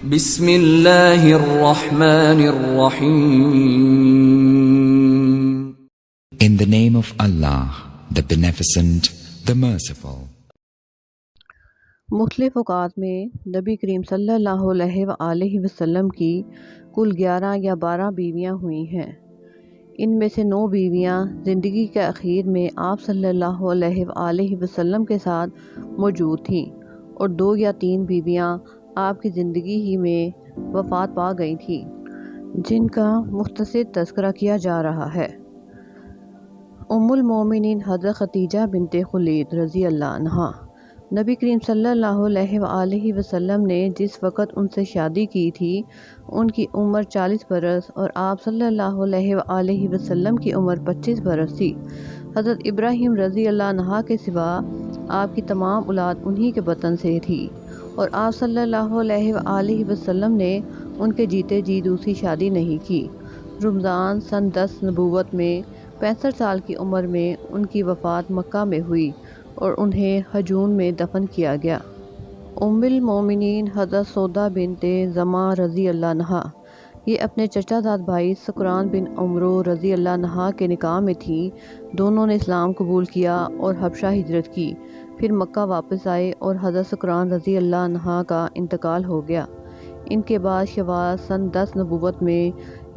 بسم اللہ الرحمن الرحیم. In the name of Allah, the Beneficent, the Merciful. مختلف اوقات میں نبی کریم صلی اللہ علیہ وآلہ وسلم کی کل 11 یا 12 بیویاں ہوئی ہیں۔ ان میں سے 9 بیویاں زندگی کے اخیر میں آپ صلی اللہ علیہ وآلہ وسلم کے ساتھ موجود تھیں اور 2 یا 3 بیویاں آپ کی زندگی ہی میں وفات پا گئی تھیں، جن کا مختصر تذکرہ کیا جا رہا ہے۔ ام المومنین حضرت خدیجہ بنت خولید رضی اللہ عنہا، نبی کریم صلی اللہ علیہ وآلہ وسلم نے جس وقت ان سے شادی کی تھی ان کی عمر 40 برس اور آپ صلی اللہ علیہ وآلہ وسلم کی عمر 25 برس تھی۔ حضرت ابراہیم رضی اللہ عنہ کے سوا آپ کی تمام اولاد انہی کے بطن سے تھی اور آپ صلی اللہ علیہ وآلہ وسلم نے ان کے جیتے جی دوسری شادی نہیں کی۔ رمضان سن 10 نبوت میں 65 سال کی عمر میں ان کی وفات مکہ میں ہوئی اور انہیں حجون میں دفن کیا گیا۔ ام المومنین حضرت سودا بنت زمعہ رضی اللہ عنہا، یہ اپنے چچا زاد بھائی سکران بن عمرو رضی اللہ عنہ کے نکاح میں تھیں۔ دونوں نے اسلام قبول کیا اور حبشہ ہجرت کی، پھر مکہ واپس آئے اور حضرت سکران رضی اللہ عنہ کا انتقال ہو گیا۔ ان کے بعد شوال سن 10 نبوت میں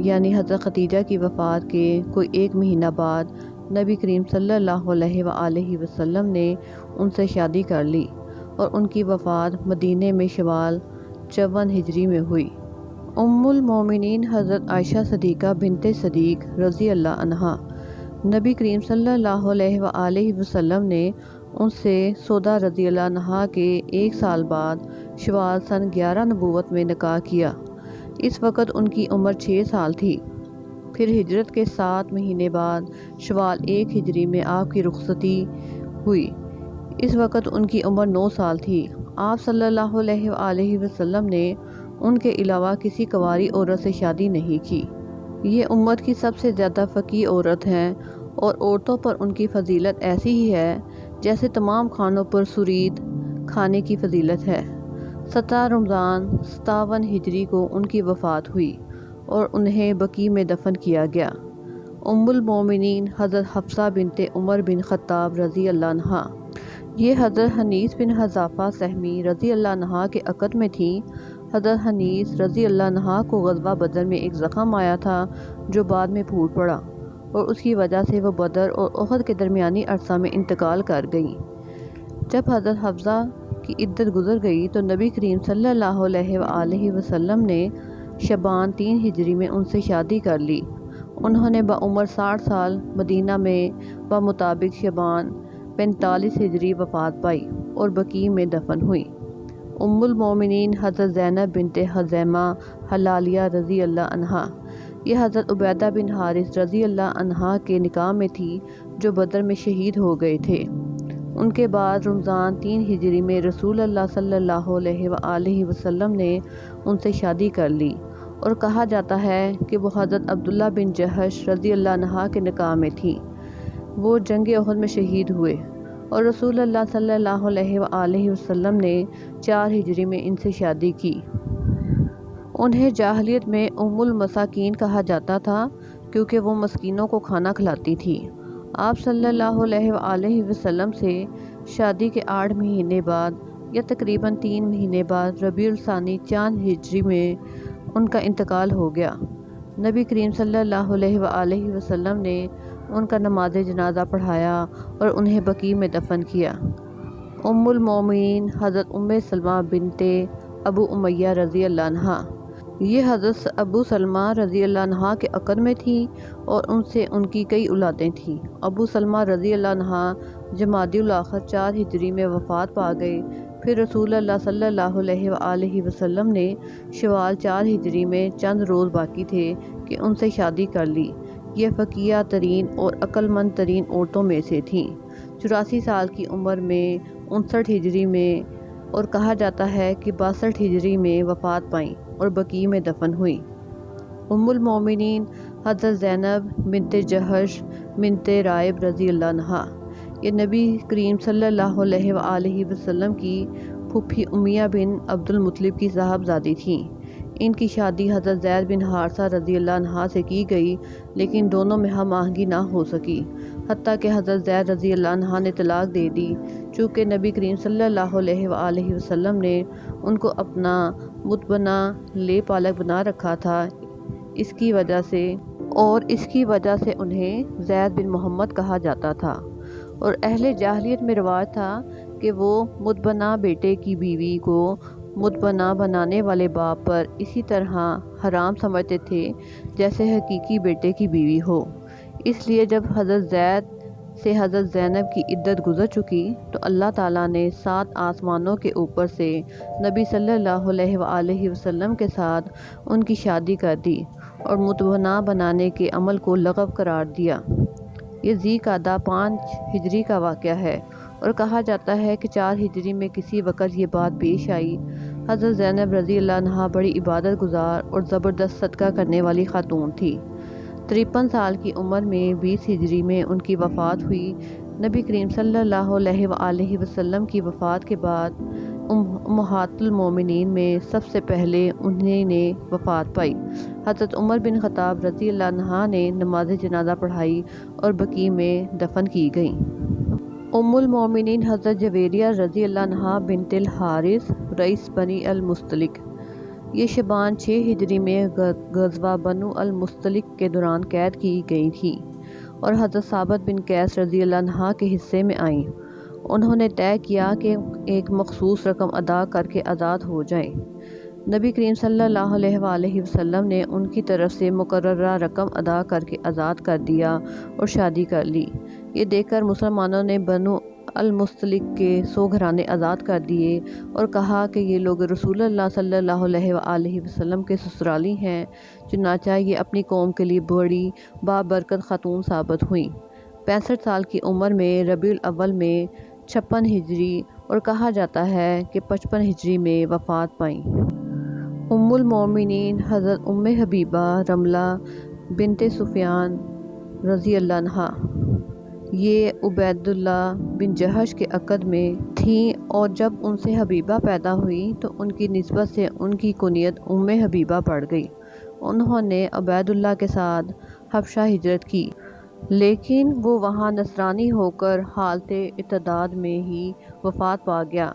یعنی حضرت خدیجہ کی وفات کے کوئی 1 مہینہ بعد نبی کریم صلی اللہ علیہ وآلہ وسلم نے ان سے شادی کر لی اور ان کی وفات مدینے میں شوال 54 ہجری میں ہوئی۔ ام المومنین حضرت عائشہ صدیقہ بنت صدیق رضی اللہ عنہا، نبی کریم صلی اللہ علیہ وآلہ وسلم نے ان سے سودا رضی اللہ عنہا کے 1 سال بعد شوال سن 11 نبوت میں نکاح کیا۔ اس وقت ان کی عمر 6 سال تھی۔ پھر ہجرت کے 7 مہینے بعد شوال 1 ہجری میں آپ کی رخصتی ہوئی۔ اس وقت ان کی عمر 9 سال تھی۔ آپ صلی اللہ علیہ وآلہ وسلم نے ان کے علاوہ کسی کنواری عورت سے شادی نہیں کی۔ یہ امت کی سب سے زیادہ فقیہ عورت ہیں اور عورتوں پر ان کی فضیلت ایسی ہی ہے جیسے تمام کھانوں پر سرید کھانے کی فضیلت ہے۔ 17 رمضان 57 ہجری کو ان کی وفات ہوئی اور انہیں بقیع میں دفن کیا گیا۔ ام المومنین حضرت حفصہ بنت عمر بن خطاب رضی اللہ عنہا، یہ حضرت حنیس بن حذافہ سہمی رضی اللہ عنہ کے عقد میں تھیں۔ حضرت حنیس رضی اللہ عنہ کو غزوہ بدر میں ایک زخم آیا تھا جو بعد میں پھوٹ پڑا اور اس کی وجہ سے وہ بدر اور احد کے درمیانی عرصہ میں انتقال کر گئیں۔ جب حضرت حفصہ کی عدت گزر گئی تو نبی کریم صلی اللہ علیہ وآلہ وسلم نے شعبان 3 ہجری میں ان سے شادی کر لی۔ انہوں نے بعمر 60 سال مدینہ میں بمطابق شعبان 45 ہجری وفات پائی اور بقیع میں دفن ہوئی۔ ام المومنین حضرت زینب بنت خزیمہ ہلالیہ رضی اللہ عنہا، یہ حضرت عبیدہ بن حارث رضی اللہ عنہ کے نکاح میں تھی جو بدر میں شہید ہو گئے تھے۔ ان کے بعد رمضان 3 ہجری میں رسول اللہ صلی اللہ علیہ وآلہ وسلم نے ان سے شادی کر لی اور کہا جاتا ہے کہ وہ حضرت عبداللہ بن جہش رضی اللہ عنہ کے نکاح میں تھیں۔ وہ جنگ احد میں شہید ہوئے اور رسول اللہ صلی اللہ علیہ وآلہ وسلم نے 4 ہجری میں ان سے شادی کی۔ انہیں جاہلیت میں ام المساکین کہا جاتا تھا کیونکہ وہ مسکینوں کو کھانا کھلاتی تھی۔ آپ صلی اللہ علیہ وآلہ وسلم سے شادی کے 8 مہینے بعد یا تقریباً 3 مہینے بعد ربیع الثانی 4 ہجری میں ان کا انتقال ہو گیا۔ نبی کریم صلی اللہ علیہ وآلہ وسلم نے ان کا نماز جنازہ پڑھایا اور انہیں بقیع میں دفن کیا۔ ام المومنین حضرت ام سلمہ بنت ابو امیہ رضی اللہ عنہا، یہ حضرت ابو سلمہ رضی اللہ عنہ کے عقد میں تھیں اور ان سے ان کی کئی اولادیں تھیں۔ ابو سلمہ رضی اللہ عنہ جمادی الاخر 4 ہجری میں وفات پا گئے۔ پھر رسول اللہ صلی اللہ علیہ وآلہ وسلم نے شوال 4 ہجری میں چند روز باقی تھے کہ ان سے شادی کر لی۔ یہ فقیہ ترین اور عقل مند ترین عورتوں میں سے تھیں۔ 84 سال کی عمر میں 59 ہجری میں اور کہا جاتا ہے کہ 62 ہجری میں وفات پائیں اور بقیع میں دفن ہوئیں۔ ام المومنین حضرت زینب بنت جہش بنت رائب رضی اللہ عنہا، یہ نبی کریم صلی اللہ علیہ وآلہ وسلم کی پھوپھی امیہ بن عبد المطلب کی صاحبزادی تھیں۔ ان کی شادی حضرت زید بن حارثہ رضی اللہ عنہ سے کی گئی، لیکن دونوں میں ہم آہنگی نہ ہو سکی، حتیٰ کہ حضرت زید رضی اللہ عنہ نے طلاق دے دی، چونکہ نبی کریم صلی اللہ علیہ وآلہ وسلم نے ان کو اپنا متبنہ لے پالک بنا رکھا تھا، اس کی وجہ سے انہیں زید بن محمد کہا جاتا تھا۔ اور اہل جاہلیت میں رواج تھا کہ وہ متبنہ بیٹے کی بیوی کو متبنہ بنانے والے باپ پر اسی طرح حرام سمجھتے تھے جیسے حقیقی بیٹے کی بیوی ہو۔ اس لیے جب حضرت زید سے حضرت زینب کی عدت گزر چکی تو اللہ تعالیٰ نے 7 آسمانوں کے اوپر سے نبی صلی اللہ علیہ وآلہ وسلم کے ساتھ ان کی شادی کر دی اور متبنہ بنانے کے عمل کو لغو قرار دیا۔ یہ ذی قعدہ 5 ہجری کا واقعہ ہے، اور کہا جاتا ہے کہ 4 ہجری میں کسی وقت یہ بات پیش آئی۔ حضرت زینب رضی اللہ عنہا بڑی عبادت گزار اور زبردست صدقہ کرنے والی خاتون تھی۔ 53 سال کی عمر میں 20 ہجری میں ان کی وفات ہوئی۔ نبی کریم صلی اللہ علیہ وآلہ وسلم کی وفات کے بعد امہات المومنین میں سب سے پہلے انہیں نے وفات پائی۔ حضرت عمر بن خطاب رضی اللہ عنہ نے نماز جنازہ پڑھائی اور بقیع میں دفن کی گئیں۔ ام المومنین حضرت جویریہ رضی اللہ عنہا بنت الحارث رئیس بنی المستلق، یہ شعبان 6 ہجری میں غزوہ بنو المستلق کے دوران قید کی گئی تھی اور حضرت ثابت بن قیس رضی اللہ عنہ کے حصے میں آئیں۔ انہوں نے طے کیا کہ ایک مخصوص رقم ادا کر کے آزاد ہو جائیں۔ نبی کریم صلی اللہ علیہ وآلہ وسلم نے ان کی طرف سے مقررہ رقم ادا کر کے آزاد کر دیا اور شادی کر لی۔ یہ دیکھ کر مسلمانوں نے بنو المستلق کے 100 گھرانے آزاد کر دیے اور کہا کہ یہ لوگ رسول اللہ صلی اللہ علیہ وآلہ وسلم کے سسرالی ہیں، چنانچہ یہ اپنی قوم کے لیے بڑی بابرکت خاتون ثابت ہوئیں۔ 65 سال کی عمر میں ربیع الاول میں 56 ہجری اور کہا جاتا ہے کہ 55 ہجری میں وفات پائیں۔ ام المومنین حضرت ام حبیبہ رملہ بنت سفیان رضی اللہ عنہا، یہ عبید اللہ بن جہش کے عقد میں تھیں، اور جب ان سے حبیبہ پیدا ہوئی تو ان کی نسبت سے ان کی کنیت ام حبیبہ پڑ گئی۔ انہوں نے عبید اللہ کے ساتھ حبشہ ہجرت کی، لیکن وہ وہاں نصرانی ہو کر حالت ارتداد میں ہی وفات پا گیا،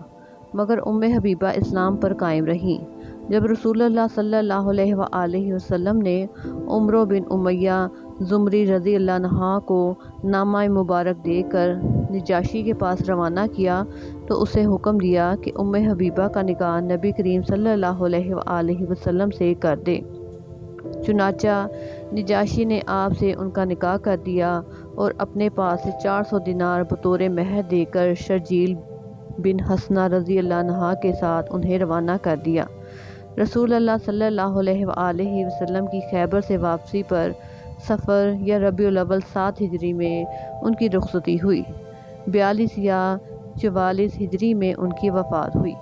مگر ام حبیبہ اسلام پر قائم رہیں۔ جب رسول اللہ صلی اللہ علیہ وآلہ وسلم نے عمرو بن امیہ زمری رضی اللہ عنہ کو نامہ مبارک دے کر نجاشی کے پاس روانہ کیا تو اسے حکم دیا کہ ام حبیبہ کا نکاح نبی کریم صلی اللہ علیہ وآلہ وسلم سے کر دے۔ چنانچہ نجاشی نے آپ سے ان کا نکاح کر دیا اور اپنے پاس سے 400 دینار بطور مہر دے کر شرجیل بن حسنہ رضی اللہ عنہ کے ساتھ انہیں روانہ کر دیا۔ رسول اللہ صلی اللہ علیہ وآلہ وسلم کی خیبر سے واپسی پر صفر یا ربیع الاول 7 ہجری میں ان کی رخصتی ہوئی۔ 42 یا 44 ہجری میں ان کی وفات ہوئی۔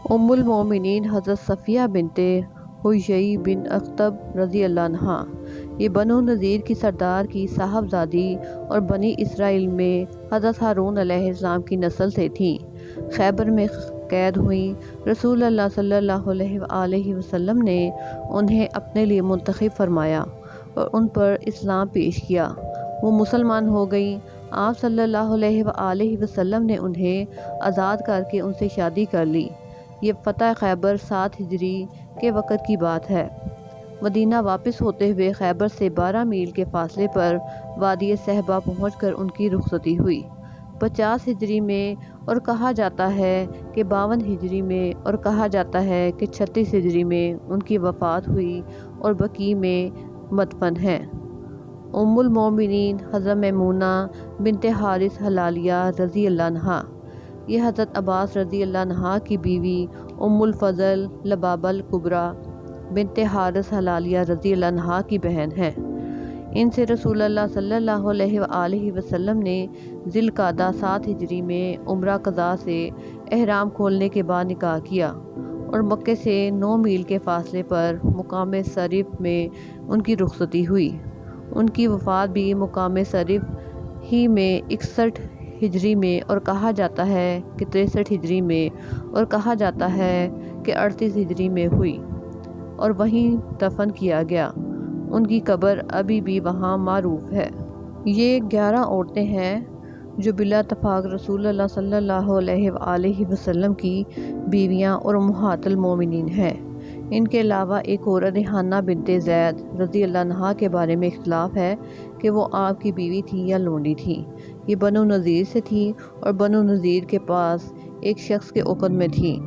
ام المومنین حضرت صفیہ بنت حیی بن اخطب رضی اللہ عنہا، یہ بنو نذیر کی سردار کی صاحبزادی اور بنی اسرائیل میں حضرت ہارون علیہ السلام کی نسل سے تھیں۔ خیبر میں قید ہوئیں۔ رسول اللہ صلی اللہ علیہ وآلہ وسلم نے انہیں اپنے لیے منتخب فرمایا اور ان پر اسلام پیش کیا۔ وہ مسلمان ہو گئیں۔ آپ صلی اللہ علیہ وآلہ وسلم نے انہیں آزاد کر کے ان سے شادی کر لی۔ یہ فتح خیبر 7 ہجری کے وقت کی بات ہے۔ مدینہ واپس ہوتے ہوئے خیبر سے 12 میل کے فاصلے پر وادی صحبہ پہنچ کر ان کی رخصتی ہوئی۔ 50 ہجری میں اور کہا جاتا ہے کہ 52 ہجری میں اور کہا جاتا ہے کہ 36 ہجری میں ان کی وفات ہوئی اور بقیع میں مدفن ہیں۔ ام المومنین حضرت میمونہ بنت حارث ہلالیہ رضی اللہ عنہا، یہ حضرت عباس رضی اللہ عنہ کی بیوی ام الفضل لبابہ الکبریٰ بنت حارث ہلالیہ رضی اللہ عنہ کی بہن ہیں۔ ان سے رسول اللہ صلی اللہ علیہ وآلہ وسلم نے ذی القعدہ 7 ہجری میں عمرہ قضاء سے احرام کھولنے کے بعد نکاح کیا اور مکے سے 9 میل کے فاصلے پر مقام صرف میں ان کی رخصتی ہوئی۔ ان کی وفات بھی مقام صرف ہی میں 61 ہجری میں اور کہا جاتا ہے کہ 63 ہجری میں اور کہا جاتا ہے کہ 38 ہجری میں ہوئی۔ اور وہیں دفن کیا گیا۔ ان کی قبر ابھی بھی وہاں معروف ہے۔ یہ 11 عورتیں ہیں جو بلا اتفاق رسول اللہ صلی اللہ علیہ وآلہ وسلم کی بیویاں اور امہات المومنین ہیں۔ ان کے علاوہ ایک اور ریحانہ بنت زید رضی اللہ عنہا کے بارے میں اختلاف ہے کہ وہ آپ کی بیوی تھی یا لونڈی تھی۔ یہ بنو نذیر سے تھی اور بنو نذیر کے پاس ایک شخص کے عقد میں تھی۔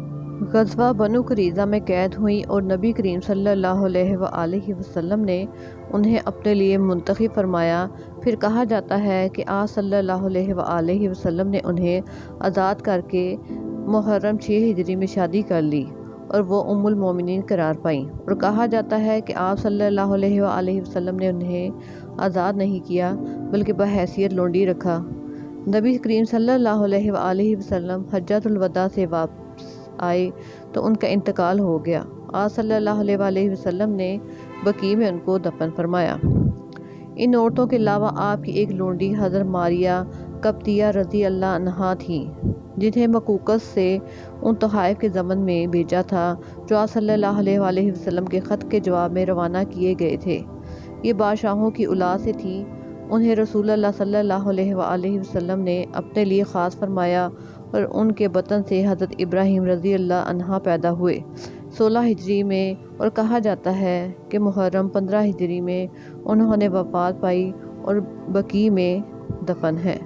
غزوہ بنو قریظہ میں قید ہوئیں اور نبی کریم صلی اللہ علیہ وآلہ وسلم نے انہیں اپنے لیے منتخب فرمایا۔ پھر کہا جاتا ہے کہ آپ صلی اللہ علیہ وآلہ وسلم نے انہیں آزاد کر کے محرم 6 ہجری میں شادی کر لی اور وہ ام المومنین قرار پائیں، اور کہا جاتا ہے کہ آپ صلی اللہ علیہ وآلہ وسلم نے انہیں آزاد نہیں کیا بلکہ بحیثیت لونڈی رکھا۔ نبی کریم صلی اللہ علیہ وآلہ وسلم حجۃ الوداع سے واپس آئے تو ان کا انتقال ہو گیا۔ آپ صلی اللہ علیہ وآلہ وسلم نے بقیع میں ان کو دفن فرمایا۔ ان عورتوں کے علاوہ آپ کی ایک لونڈی حضرت ماریہ قبطیہ رضی اللہ عنہا تھیں، جنہیں مقوقس سے ان تحائف کے ضمن میں بھیجا تھا جو آپ صلی اللہ علیہ وآلہ وسلم کے خط کے جواب میں روانہ کیے گئے تھے۔ یہ بادشاہوں کی اولاد سے تھیں۔ انہیں رسول اللہ صلی اللہ علیہ وآلہ وسلم نے اپنے لیے خاص فرمایا اور ان کے بطن سے حضرت ابراہیم رضی اللہ عنہ پیدا ہوئے 16 ہجری میں، اور کہا جاتا ہے کہ محرم 15 ہجری میں انہوں نے وفات پائی اور بقیع میں دفن ہے۔